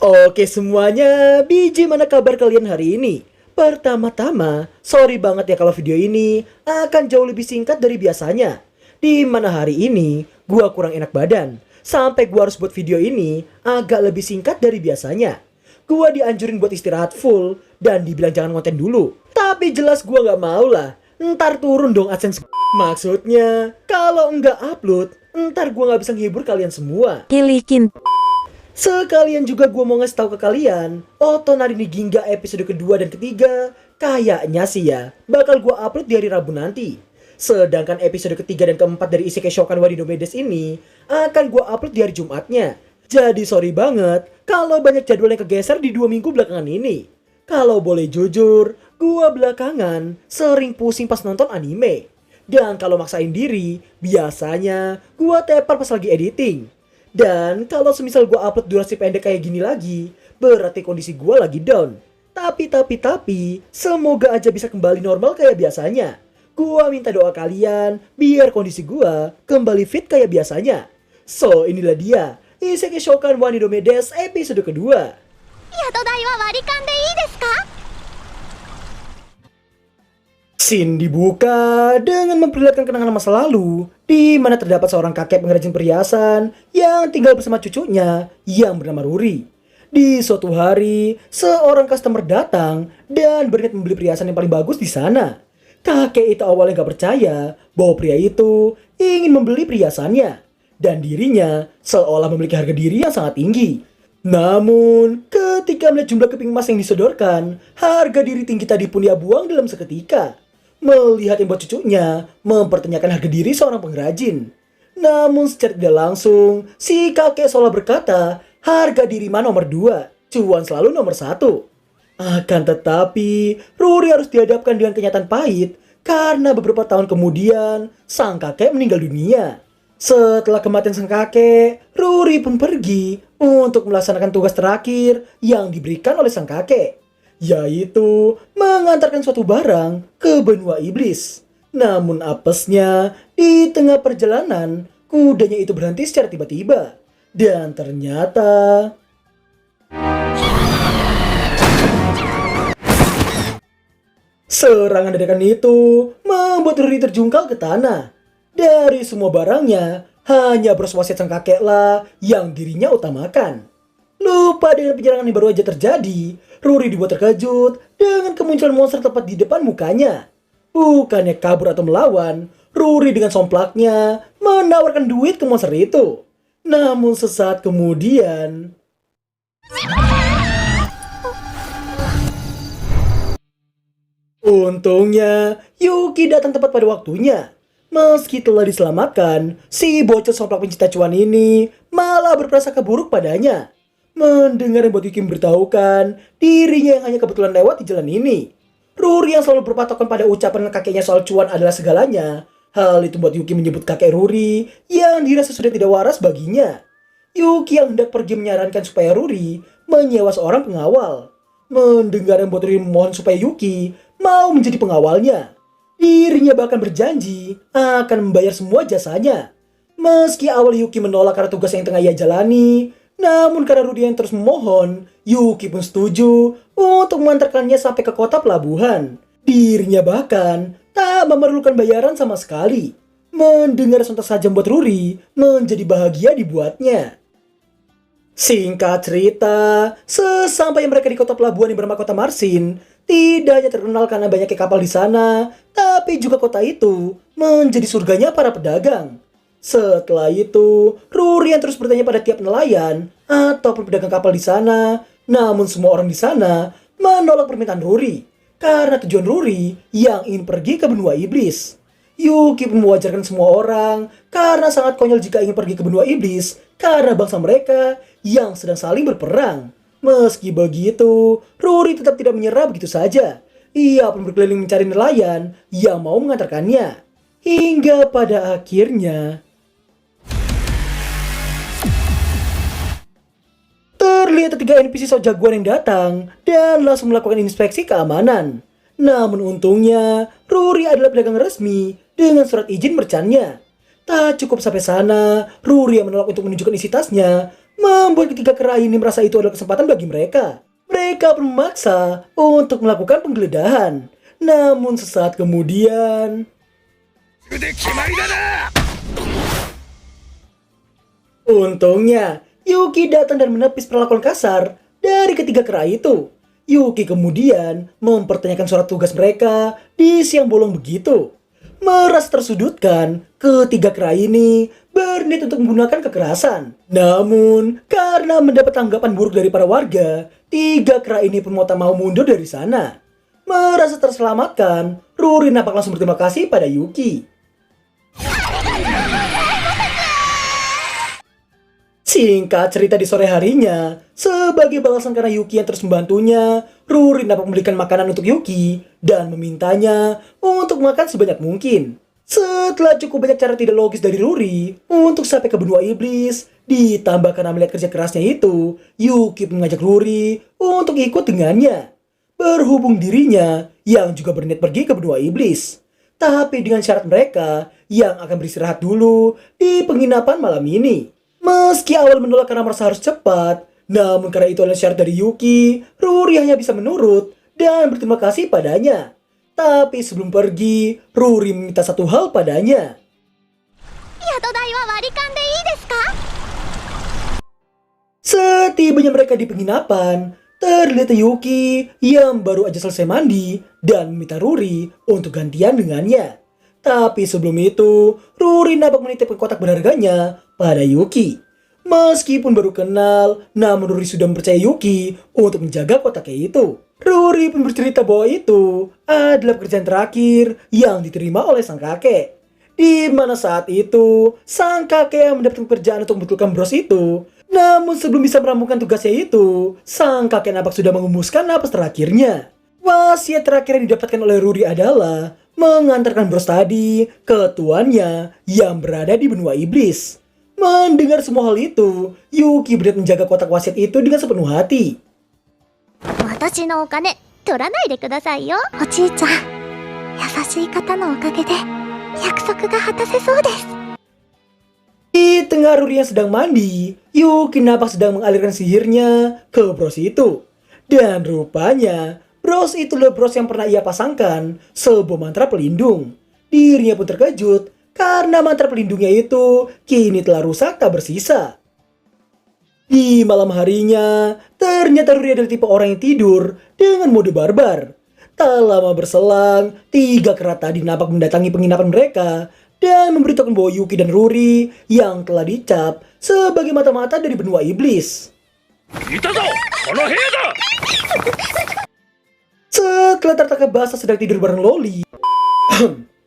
Oke semuanya, biji mana kabar kalian hari ini? Pertama-tama, sorry banget ya kalau video ini akan jauh lebih singkat dari biasanya. Di mana hari ini, gua kurang enak badan. Sampai gua harus buat video ini agak lebih singkat dari biasanya. Gua dianjurin buat istirahat full dan dibilang jangan konten dulu. Tapi jelas gua nggak mau lah. Ntar turun dong AdSense. Maksudnya, kalau nggak upload, ntar gua nggak bisa nghibur kalian semua. Kilikin. Sekalian juga gue mau ngasih tahu ke kalian, Otonari Ginga episode kedua dan ketiga kayaknya sih ya bakal gue upload di hari Rabu nanti. Sedangkan episode ketiga dan keempat dari Isekai Shokan wa Dinomedes ini akan gue upload di hari Jumatnya. Jadi sorry banget kalau banyak jadwal yang kegeser di 2 minggu belakangan ini. Kalau boleh jujur, gue belakangan sering pusing pas nonton anime. Dan kalau maksain diri, biasanya gue tepar pas lagi editing. Dan kalau semisal gue upload durasi pendek kayak gini lagi, berarti kondisi gue lagi down. Tapi, semoga aja bisa kembali normal kayak biasanya. Gue minta doa kalian biar kondisi gue kembali fit kayak biasanya. So, inilah dia, Isekai Shokan wa Dinomedes episode kedua. 宿代は割り勘でいいですか? Scene dibuka dengan memperlihatkan kenangan masa lalu, di mana terdapat seorang kakek pengrajin perhiasan yang tinggal bersama cucunya yang bernama Ruri. Di suatu hari, seorang customer datang dan berniat membeli perhiasan yang paling bagus di sana. Kakek itu awalnya gak percaya bahwa pria itu ingin membeli perhiasannya, dan dirinya seolah memiliki harga diri yang sangat tinggi. Namun, ketika melihat jumlah keping emas yang disodorkan, harga diri tinggi tadi pun ia buang dalam seketika. Melihat yang buat cucunya mempertanyakan harga diri seorang pengrajin. Namun secara tidak langsung, si kakek seolah berkata, harga diri mah nomor 2, cuan selalu nomor 1. Akan tetapi, Ruri harus dihadapkan dengan kenyataan pahit karena beberapa tahun kemudian, sang kakek meninggal dunia. Setelah kematian sang kakek, Ruri pun pergi untuk melaksanakan tugas terakhir yang diberikan oleh sang kakek, yaitu mengantarkan suatu barang ke benua iblis. Namun apesnya, di tengah perjalanan, kudanya itu berhenti secara tiba-tiba. Dan ternyata... serangan dadakan itu membuat Ruri terjungkal ke tanah. Dari semua barangnya, hanya bros wasiat sang kakeklah yang dirinya utamakan. Lupa dengan penyerangan yang baru aja terjadi, Ruri dibuat terkejut dengan kemunculan monster tepat di depan mukanya. Bukannya kabur atau melawan, Ruri dengan somplaknya menawarkan duit ke monster itu. Namun sesaat kemudian... untungnya, Yuki datang tepat pada waktunya. Meski telah diselamatkan, si bocil somplak pencinta cuan ini malah berprasangka buruk padanya. Mendengar yang buat Yuki memberitahukan dirinya yang hanya kebetulan lewat di jalan ini. Ruri yang selalu berpatokan pada ucapan kakeknya soal cuan adalah segalanya. Hal itu buat Yuki menyebut kakek Ruri yang dirasa sudah tidak waras baginya. Yuki yang hendak pergi menyarankan supaya Ruri menyewa seorang pengawal. Mendengar yang buat Ruri memohon supaya Yuki mau menjadi pengawalnya. Dirinya bahkan berjanji akan membayar semua jasanya. Meski awal Yuki menolak karena tugas yang tengah ia jalani, namun karena Ruri yang terus memohon, Yuki pun setuju untuk mengantarkannya sampai ke kota pelabuhan. Dirinya bahkan tak memerlukan bayaran sama sekali. Mendengar sontak saja membuat Ruri menjadi bahagia dibuatnya. Singkat cerita, sesampai mereka di kota pelabuhan yang bernama Kota Marsin, tidak hanya terkenal karena banyaknya kapal di sana, tapi juga kota itu menjadi surganya para pedagang. Setelah itu, Ruri yang terus bertanya pada tiap nelayan ataupun pedagang kapal di sana, namun semua orang di sana menolak permintaan Ruri karena tujuan Ruri yang ingin pergi ke benua iblis. Yuki pun mewajarkan semua orang karena sangat konyol jika ingin pergi ke benua iblis karena bangsa mereka yang sedang saling berperang. Meski begitu, Ruri tetap tidak menyerah begitu saja. Ia pun berkeliling mencari nelayan yang mau mengantarkannya. Hingga pada akhirnya... terlihat 3 NPC so jagoan yang datang dan langsung melakukan inspeksi keamanan. Namun untungnya, Ruri adalah pedagang resmi dengan surat izin mercannya. Tak cukup sampai sana, Ruri yang menolak untuk menunjukkan isi tasnya membuat ketiga kera ini merasa itu adalah kesempatan bagi mereka. Mereka pun memaksa untuk melakukan penggeledahan. Namun sesaat kemudian, untungnya Yuki datang dan menepis perlakuan kasar dari ketiga kera itu. Yuki kemudian mempertanyakan surat tugas mereka di siang bolong begitu. Merasa tersudutkan, ketiga kera ini berniat untuk menggunakan kekerasan. Namun, karena mendapat tanggapan buruk dari para warga, tiga kera ini pun mau tak mau mundur dari sana. Merasa terselamatkan, Ruri nampak langsung berterima kasih pada Yuki. Singkat cerita di sore harinya, sebagai balasan karena Yuki yang terus membantunya, Ruri nampak membelikan makanan untuk Yuki dan memintanya untuk makan sebanyak mungkin. Setelah cukup banyak cara tidak logis dari Ruri untuk sampai ke benua iblis, ditambah karena melihat kerja kerasnya itu, Yuki mengajak Ruri untuk ikut dengannya. Berhubung dirinya yang juga berniat pergi ke benua iblis. Tapi dengan syarat mereka yang akan beristirahat dulu di penginapan malam ini. Meski awal menolak karena merasa harus cepat, namun karena itu adalah syarat dari Yuki, Ruri hanya bisa menurut dan berterima kasih padanya. Tapi sebelum pergi, Ruri meminta satu hal padanya. Yatodai wa warikan de ii desu ka? Setibanya mereka di penginapan, terlihat Yuki yang baru aja selesai mandi dan meminta Ruri untuk gantian dengannya. Tapi sebelum itu, Ruri nampak menitipkan kotak berharganya pada Yuki. Meskipun baru kenal, namun Ruri sudah mempercayai Yuki untuk menjaga kotaknya itu. Ruri pun bercerita bahwa itu adalah pekerjaan terakhir yang diterima oleh sang kakek. Di mana saat itu, sang kakek yang mendapatkan pekerjaan untuk membetulkan bros itu. Namun sebelum bisa merampungkan tugasnya itu, sang kakek nampak sudah mengumuskan napas terakhirnya. Wasiat terakhir yang didapatkan oleh Ruri adalah mengantarkan bros tadi ke tuannya yang berada di benua iblis. Mendengar semua hal itu, Yuki berniat menjaga kotak wasiat itu dengan sepenuh hati. 私のお金取らないでくださいよ。おじいちゃん、優しい方のおかげで約束が果たせそうです。 Di tengah Ruri yang sedang mandi, Yuki nampak sedang mengalirkan sihirnya ke bros itu. Dan rupanya, bros itu adalah bros yang pernah ia pasangkan sebuah mantra pelindung. Dirinya pun terkejut karena mantra pelindungnya itu kini telah rusak tak bersisa. Di malam harinya, ternyata Ruri adalah tipe orang yang tidur dengan mode barbar. Tak lama berselang, tiga kera tadi nampak mendatangi penginapan mereka dan memberitahukan bahwa Yuki dan Ruri yang telah dicap sebagai mata-mata dari benua iblis. Setelah tertangkap basah sedang tidur bareng Loli,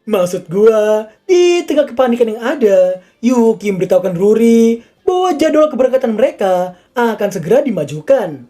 maksud gua, di tengah kepanikan yang ada, Yuki memberitahukan Ruri bahwa jadwal keberangkatan mereka akan segera dimajukan.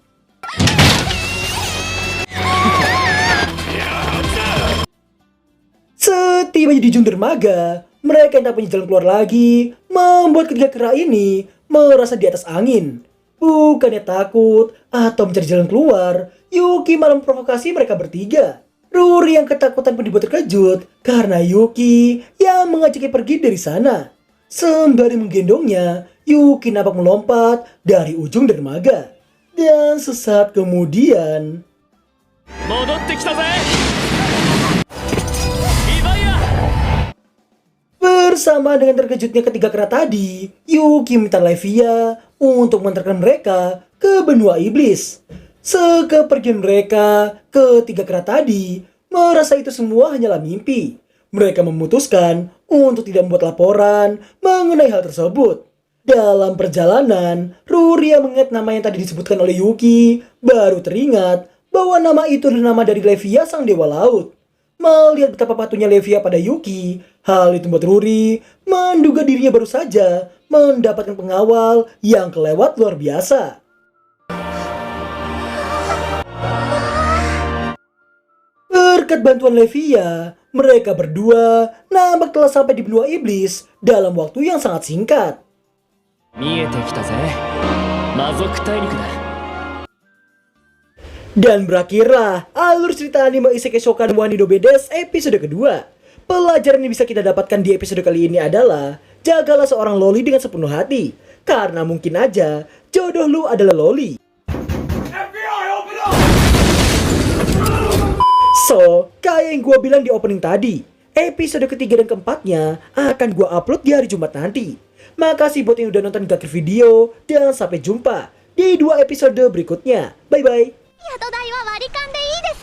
Setibanya di ujung dermaga, mereka yang tak punya jalan keluar lagi, membuat ketiga kera ini merasa di atas angin. Bukannya takut atau mencari jalan keluar, Yuki malah memprovokasi mereka bertiga. Ruri yang ketakutan pun dibuat terkejut karena Yuki yang mengajaknya pergi dari sana. Sembari menggendongnya, Yuki nampak melompat dari ujung dermaga. Dan sesaat kemudian, bersama dengan terkejutnya ketiga kera tadi, Yuki minta Levia untuk mengantarkan mereka ke benua iblis. Sekepergian mereka, ketiga kera tadi merasa itu semua hanyalah mimpi. Mereka memutuskan untuk tidak membuat laporan mengenai hal tersebut. Dalam perjalanan, Ruri yang mengingat nama yang tadi disebutkan oleh Yuki baru teringat bahwa nama itu adalah nama dari Levia sang dewa laut. Melihat betapa patuhnya Levia pada Yuki, hal itu membuat Ruri menduga dirinya baru saja mendapatkan pengawal yang kelewat luar biasa. Berkat bantuan Levia, mereka berdua nampak telah sampai di benua iblis dalam waktu yang sangat singkat. Dan berakhirlah alur cerita anime Isekai Shokan wa Nidobe Desu episode kedua. Pelajaran yang bisa kita dapatkan di episode kali ini adalah jagalah seorang loli dengan sepenuh hati. Karena mungkin aja jodoh lu adalah loli. So, kayak yang gue bilang di opening tadi, episode ketiga dan keempatnya akan gue upload di hari Jumat nanti. Makasih buat yang udah nonton Gakir Video, dan sampai jumpa di 2 episode berikutnya. Bye-bye. 宿代は割り勘でいいです。